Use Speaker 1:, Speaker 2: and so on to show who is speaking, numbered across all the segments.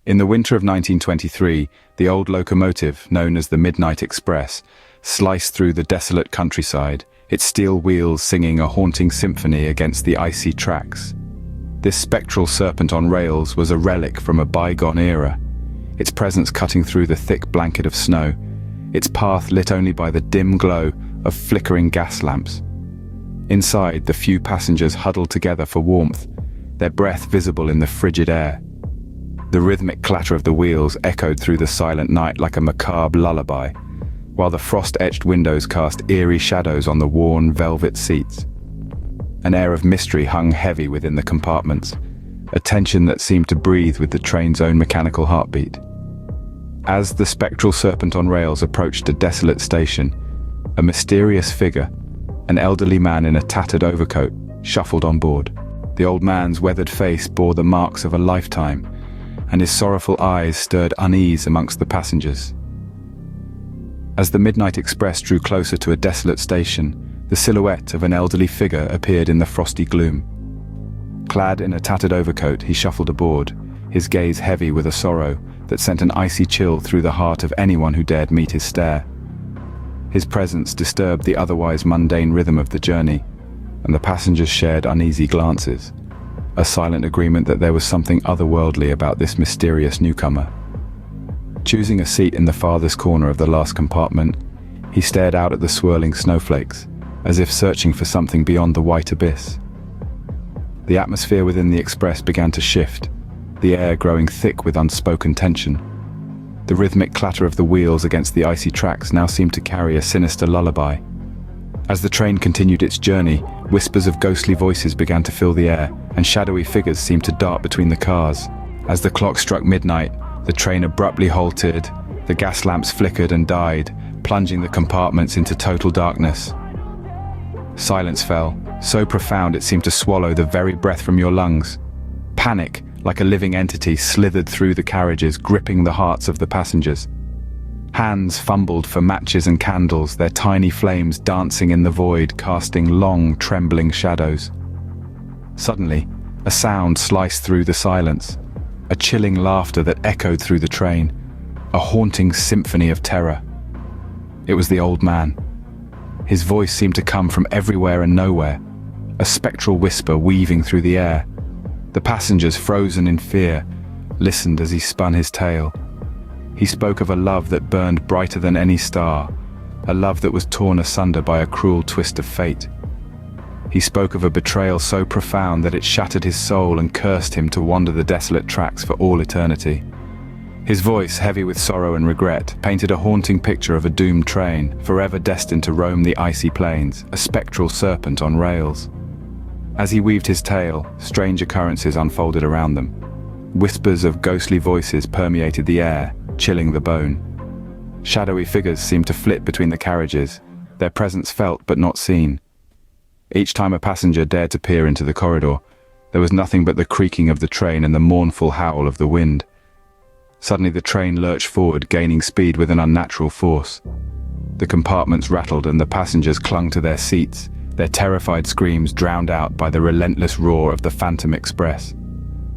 Speaker 1: In the winter of 1923, the old locomotive, known as the Midnight Express, sliced through the desolate countryside, its steel wheels singing a haunting symphony against the icy tracks. This spectral serpent on rails was a relic from a bygone era, its presence cutting through the thick blanket of snow, its path lit only by the dim glow of flickering gas lamps. Inside, the few passengers huddled together for warmth, their breath visible in the frigid air. The rhythmic clatter of the wheels echoed through the silent night like a macabre lullaby, while the frost-etched windows cast eerie shadows on the worn velvet seats. An air of mystery hung heavy within the compartments, a tension that seemed to breathe with the train's own mechanical heartbeat. As the spectral serpent on rails approached a desolate station, a mysterious figure, an elderly man in a tattered overcoat, shuffled on board. The old man's weathered face bore the marks of a lifetime, and his sorrowful eyes stirred unease amongst the passengers. As the Midnight Express drew closer to a desolate station, the silhouette of an elderly figure appeared in the frosty gloom. Clad in a tattered overcoat, he shuffled aboard, his gaze heavy with a sorrow that sent an icy chill through the heart of anyone who dared meet his stare. His presence disturbed the otherwise mundane rhythm of the journey, and the passengers shared uneasy glances, a silent agreement that there was something otherworldly about this mysterious newcomer. Choosing a seat in the farthest corner of the last compartment, he stared out at the swirling snowflakes, as if searching for something beyond the white abyss. The atmosphere within the express began to shift, the air growing thick with unspoken tension. The rhythmic clatter of the wheels against the icy tracks now seemed to carry a sinister lullaby. As the train continued its journey, whispers of ghostly voices began to fill the air, and shadowy figures seemed to dart between the cars. As the clock struck midnight, the train abruptly halted, the gas lamps flickered and died, plunging the compartments into total darkness. Silence fell, so profound it seemed to swallow the very breath from your lungs. Panic, like a living entity, slithered through the carriages, gripping the hearts of the passengers. Hands fumbled for matches and candles, their tiny flames dancing in the void, casting long, trembling shadows. Suddenly, a sound sliced through the silence, a chilling laughter that echoed through the train, a haunting symphony of terror. It was the old man. His voice seemed to come from everywhere and nowhere, a spectral whisper weaving through the air. The passengers, frozen in fear, listened as he spun his tale. He spoke of a love that burned brighter than any star, a love that was torn asunder by a cruel twist of fate. He spoke of a betrayal so profound that it shattered his soul and cursed him to wander the desolate tracks for all eternity. His voice, heavy with sorrow and regret, painted a haunting picture of a doomed train, forever destined to roam the icy plains, a spectral serpent on rails. As he weaved his tale, strange occurrences unfolded around them. Whispers of ghostly voices permeated the air, chilling the bone. Shadowy figures seemed to flit between the carriages, their presence felt but not seen. Each time a passenger dared to peer into the corridor, there was nothing but the creaking of the train and the mournful howl of the wind. Suddenly the train lurched forward, gaining speed with an unnatural force. The compartments rattled and the passengers clung to their seats, their terrified screams drowned out by the relentless roar of the Phantom Express.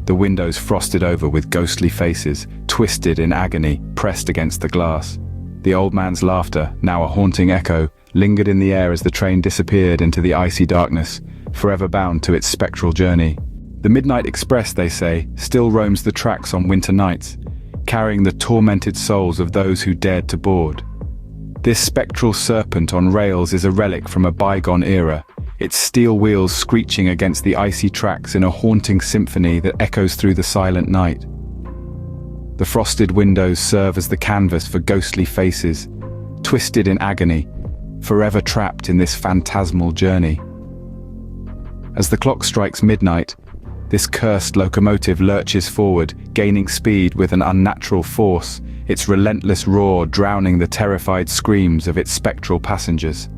Speaker 1: The windows frosted over with ghostly faces, twisted in agony, pressed against the glass. The old man's laughter, now a haunting echo, lingered in the air as the train disappeared into the icy darkness, forever bound to its spectral journey. The Midnight Express, they say, still roams the tracks on winter nights, carrying the tormented souls of those who dared to board. This spectral serpent on rails is a relic from a bygone era, its steel wheels screeching against the icy tracks in a haunting symphony that echoes through the silent night. The frosted windows serve as the canvas for ghostly faces, twisted in agony, forever trapped in this phantasmal journey. As the clock strikes midnight, this cursed locomotive lurches forward, gaining speed with an unnatural force, its relentless roar drowning the terrified screams of its spectral passengers.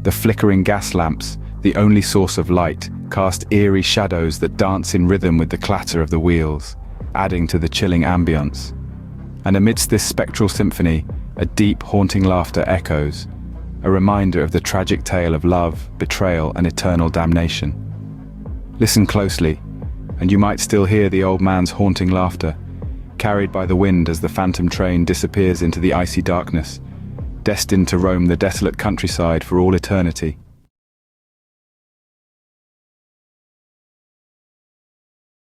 Speaker 1: The flickering gas lamps, the only source of light, cast eerie shadows that dance in rhythm with the clatter of the wheels, adding to the chilling ambience. And amidst this spectral symphony, a deep, haunting laughter echoes, a reminder of the tragic tale of love, betrayal, and eternal damnation. Listen closely, and you might still hear the old man's haunting laughter, carried by the wind as the phantom train disappears into the icy darkness, destined to roam the desolate countryside for all eternity.